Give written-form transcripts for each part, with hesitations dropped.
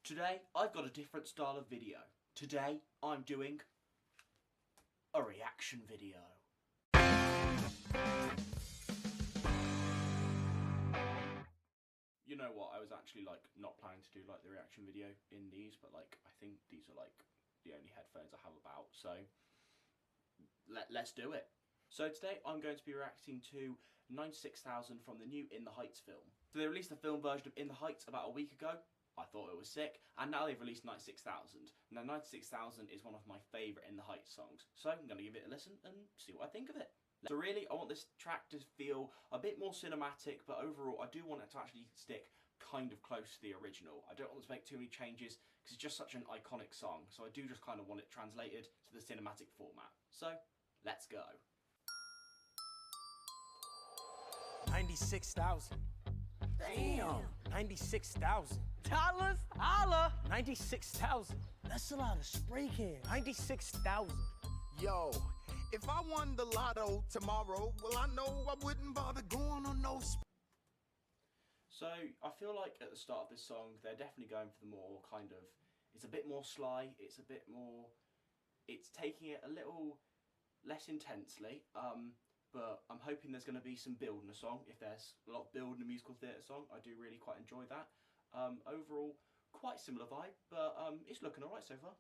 Today, I've got a different style of video. Today, I'm doing a reaction video. You know what, I was actually not planning to do the reaction video in these, but I think these are the only headphones I have about, so let's do it. So today I'm going to be reacting to 96,000 from the new In the Heights film. So they released the film version of In the Heights about a week ago. I thought it was sick, and now they've released 96,000. Now 96,000 is one of my favourite In the Heights songs, so I'm going to give it a listen and see what I think of it. So really, I want this track to feel a bit more cinematic, but overall I do want it to actually stick kind of close to the original. I don't want to make too many changes, because it's just such an iconic song, so I do just kind of want it translated to the cinematic format. So, let's go. 96,000. Damn. 96,000. Dollars? Holla! 96,000. That's a lot of spray cans. 96,000. Yo, if I won the lotto tomorrow, well, I know I wouldn't bother going on no. So I feel like at the start of this song, they're definitely going for the more kind of, it's a bit more sly, it's a bit more, it's taking it a little less intensely, but I'm hoping there's going to be some build in the song. If there's a lot of build in a musical theatre song, I do really quite enjoy that. Overall, quite similar vibe, but it's looking alright so far.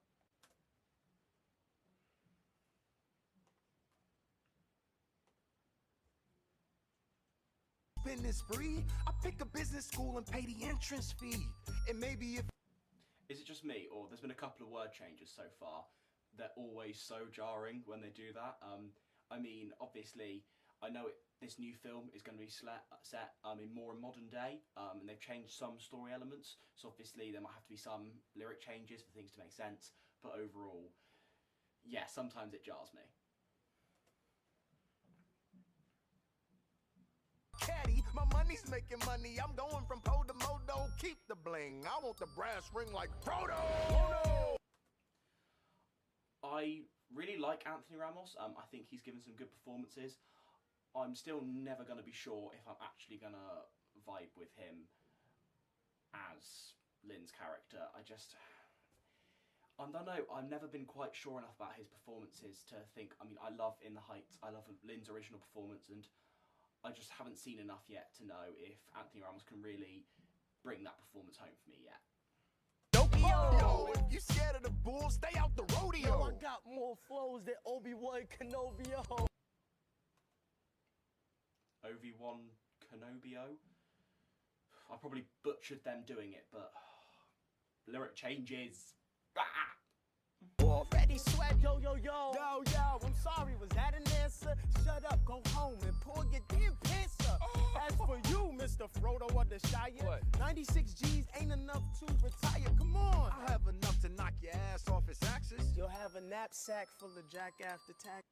Business spree, I pick a business school and pay the entrance fee. And maybe if... Is it just me, or there's been a couple of word changes so far? They're always so jarring when they do that. I mean, obviously, I know this new film is going to be set in more modern day, and they've changed some story elements, so obviously there might have to be some lyric changes for things to make sense, but overall, yeah, sometimes it jars me. Caddy, my money's making money. I'm going from po to modo. Keep the bling. I want the brass ring like Frodo. Oh, no. I really like Anthony Ramos. I think he's given some good performances. I'm still never going to be sure if I'm actually going to vibe with him as Lynn's character. I don't know, I've never been quite sure enough about his performances to think, I mean, I love In the Heights, I love Lynn's original performance, and I just haven't seen enough yet to know if Anthony Ramos can really bring that performance home for me yet. Yo, if you scared of the bull, stay out the rodeo. Yo, I got more flows than Obi-Wan Kenobi. Obi-Wan Kenobi. I probably butchered them doing it, but lyric changes. Already sweat. Yo. Yo, I'm sorry, was that an answer? Shut up, go home and pull your damn pants up. As for you, Mr. Frodo of the Shire, What? 96 G's ain't enough to retire. Come on. I have enough to knock your ass off its axis. You'll have a knapsack full of jack after tax.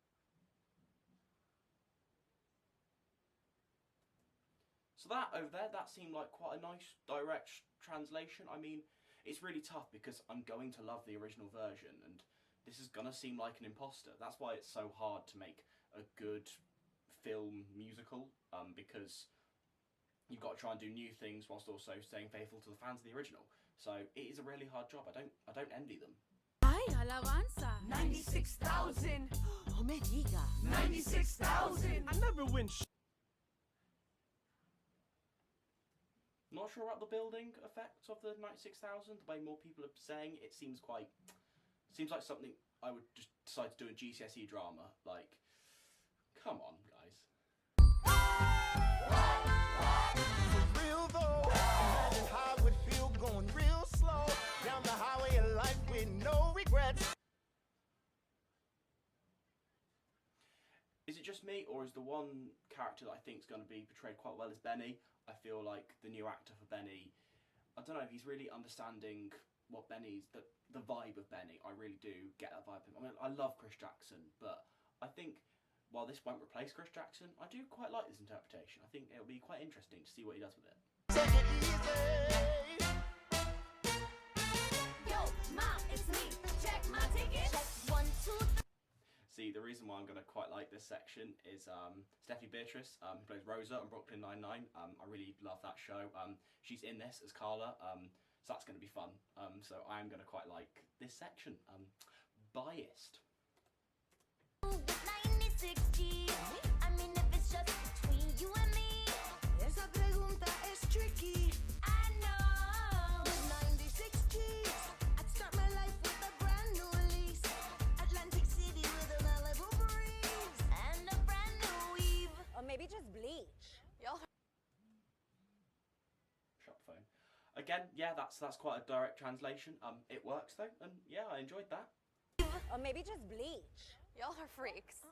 So that over there, that seemed like quite a nice direct translation. I mean, it's really tough because I'm going to love the original version, and this is gonna seem like an imposter. That's why it's so hard to make a good film musical, because you've got to try and do new things whilst also staying faithful to the fans of the original. So it is a really hard job. I don't envy them. Ay, Alabanza. 96,000. Oh, me diga. 96,000. I never win sh. Not sure about the building effects of the 96,000. The way more people are saying it seems like something I would just decide to do in GCSE drama. Like, come on, guys. For real though, imagine how it would feel going real slow down the highway of life with no regrets. Is it just me, or is the one character that I think is going to be portrayed quite well as Benny? I feel like the new actor for Benny, I don't know, he's really understanding what Benny's, the vibe of Benny. I really do get that vibe. I mean, I love Chris Jackson, but I think while this won't replace Chris Jackson, I do quite like this interpretation. I think it'll be quite interesting to see what he does with it. Take it easy. Yo, mom, it's me. Check my ticket. Check 1, 2, 3. See, the reason why I'm going to quite like this section is Stephanie Beatrice, who plays Rosa on Brooklyn Nine-Nine. I really love that show. She's in this as Carla. So that's going to be fun. So I am going to quite like this section. Biased. 96 G's. I mean, if it's just between you and me. Esa pregunta es tricky. I know. With 96 G's, I'd start my life with a brand new lease. Atlantic City with a Malibu breeze. And a brand new weave. Or maybe just bleach. Y'all Shut the phone. Again, yeah, that's quite a direct translation. It works though, and yeah, I enjoyed that. Or maybe just bleach. Y'all are freaks.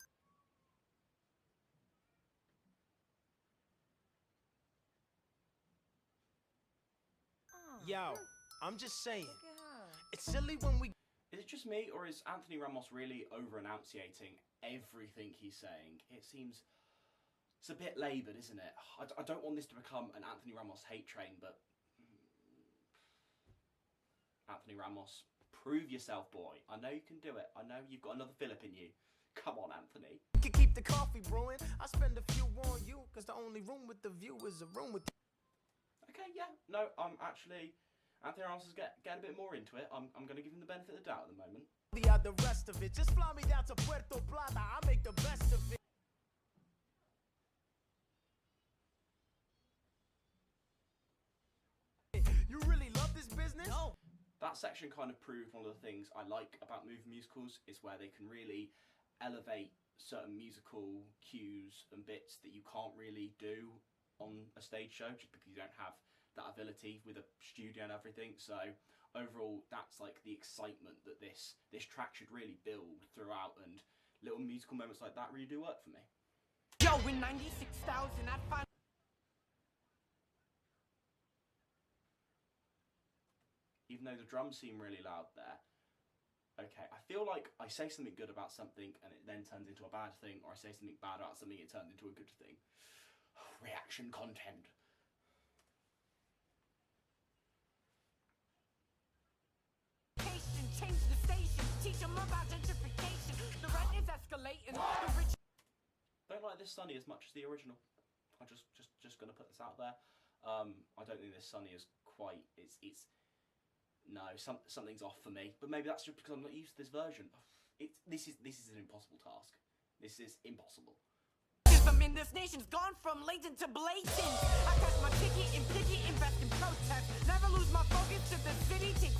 Yo, I'm just saying, it's silly when we Is it just me, or is Anthony Ramos really over-enunciating everything he's saying? It seems... It's a bit laboured, isn't it? I don't want this to become an Anthony Ramos hate train, but... Anthony Ramos, prove yourself, boy. I know you can do it. I know you've got another Philip in you. Come on, Anthony. can keep the coffee brewing, I spend a few on you, cause the only room with the view is a room with Okay, yeah. No, actually... Anthony Ramos is getting a bit more into it. I'm going to give him the benefit of the doubt at the moment. the rest of it. Just fly me down to Puerto Plata, I make the best of it. You really love this business? No. That section kind of proved one of the things I like about movie musicals is where they can really elevate certain musical cues and bits that you can't really do on a stage show just because you don't have that ability with a studio and everything. So overall, that's like the excitement that this track should really build throughout, and little musical moments like that really do work for me. Yo, in 96,000, I'd find. Even though the drums seem really loud there. Okay, I feel like I say something good about something and it then turns into a bad thing, or I say something bad about something and it turns into a good thing. Reaction content. Change the station, teach them about gentrification. The rent is escalating. The rich. Don't like this Sunny as much as the original. I'm just gonna put this out there. I don't think this Sunny is quite. It's no, something's off for me. But maybe that's just because I'm not used to this version. This is an impossible task. This is impossible. In this nation's gone from latent to blatant. I cash my ticket and picket, invest in protest. Never lose my focus to the city.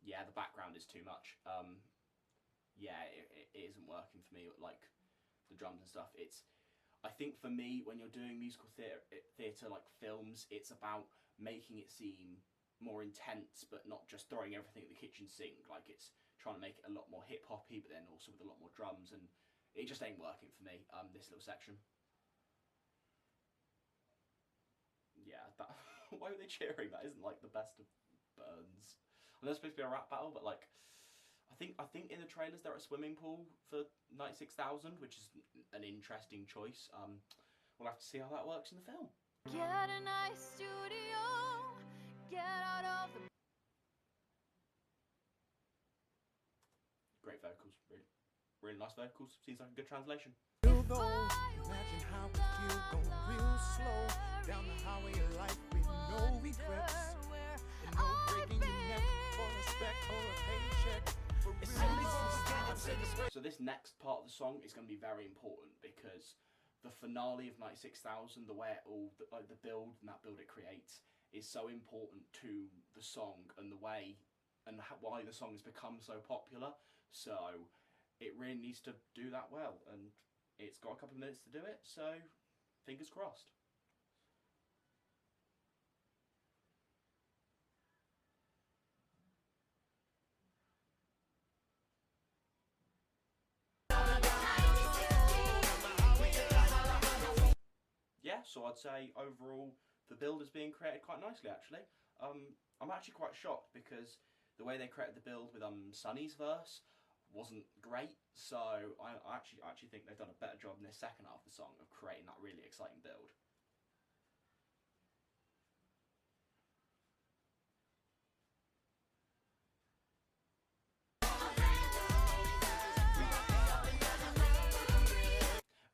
Yeah, the background is too much. Yeah, it isn't working for me. Like the drums and stuff. I think for me, when you're doing musical theatre like films, it's about making it seem more intense, but not just throwing everything at the kitchen sink. Like it's trying to make it a lot more hip hoppy, but then also with a lot more drums, and it just ain't working for me. This little section. Yeah, that. Why were they cheering? That isn't like the best of burns. I know it's supposed to be a rap battle, but like, I think in the trailers they're at a swimming pool for 96,000, which is an interesting choice. We'll have to see how that works in the film. Get a nice studio. Get out of the. Great vocals, really nice vocals. Seems like a good translation. You though, imagine how it feel going real slow down the highway of life with no regrets and no breaking your neck for respect or a paycheck. It's only So this next part of the song is going to be very important because the finale of 96,000, the way it all, like the build and that build it creates, is so important to the song and the way and why the song has become so popular. So it really needs to do that well, and it's got a couple of minutes to do it, so fingers crossed. Yeah, so I'd say overall the build is being created quite nicely actually. I'm actually quite shocked because the way they created the build with Sunny's verse wasn't great, so I actually think they've done a better job in this second half of the song of creating that really exciting build.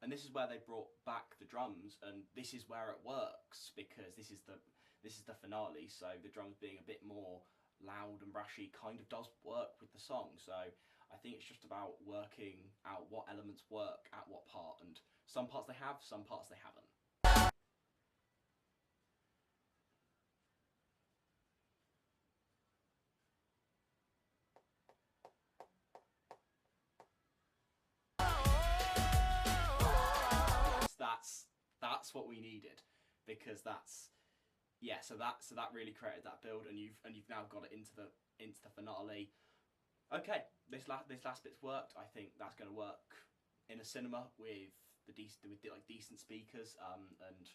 And this is where they brought back the drums, and this is where it works because this is this is the finale, so the drums being a bit more loud and brashy kind of does work with the song. So I think it's just about working out what elements work at what part, and some parts they have, some parts they haven't. That's what we needed, because that's, yeah. So that really created that build, and you've now got it into the finale. Okay, this last bit's worked. I think that's going to work in a cinema with decent speakers. And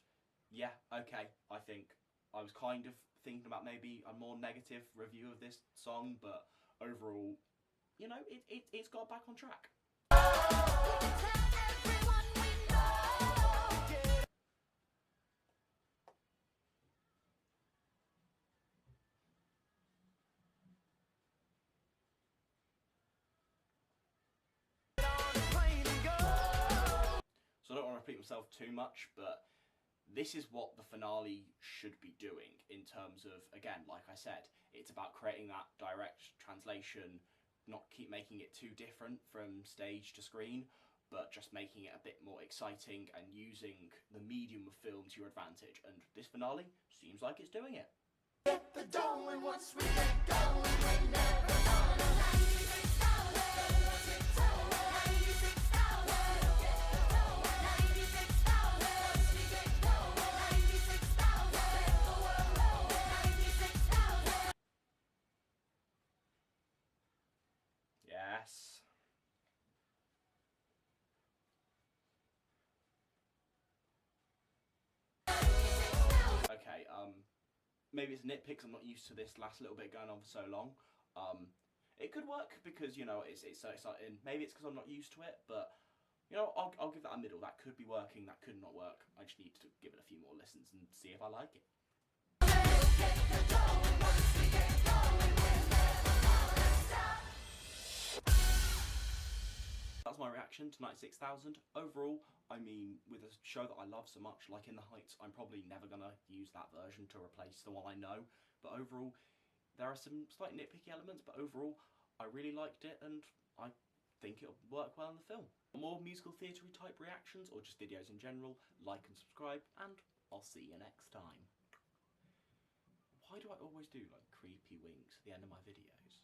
yeah, okay. I think I was kind of thinking about maybe a more negative review of this song, but overall, you know, it's got back on track. So I don't want to repeat myself too much, but this is what the finale should be doing in terms of, again, like I said, it's about creating that direct translation, not keep making it too different from stage to screen, but just making it a bit more exciting and using the medium of film to your advantage. And this finale seems like it's doing it. Get the dough, and once we get going, we're never gonna Yes. Okay, maybe it's nitpicks. I'm not used to this last little bit going on for so long. It could work because, you know, it's so exciting. Maybe it's because I'm not used to it, but, you know, I'll give that a middle. That could be working, that could not work. I just need to give it a few more listens and see if I like it. That's my reaction to 96,000. Overall, I mean, with a show that I love so much, like In the Heights, I'm probably never going to use that version to replace the one I know. But overall, there are some slight nitpicky elements, but overall, I really liked it, and I think it'll work well in the film. For more musical theatre-y type reactions, or just videos in general, like and subscribe, and I'll see you next time. Why do I always do, like, creepy winks at the end of my videos?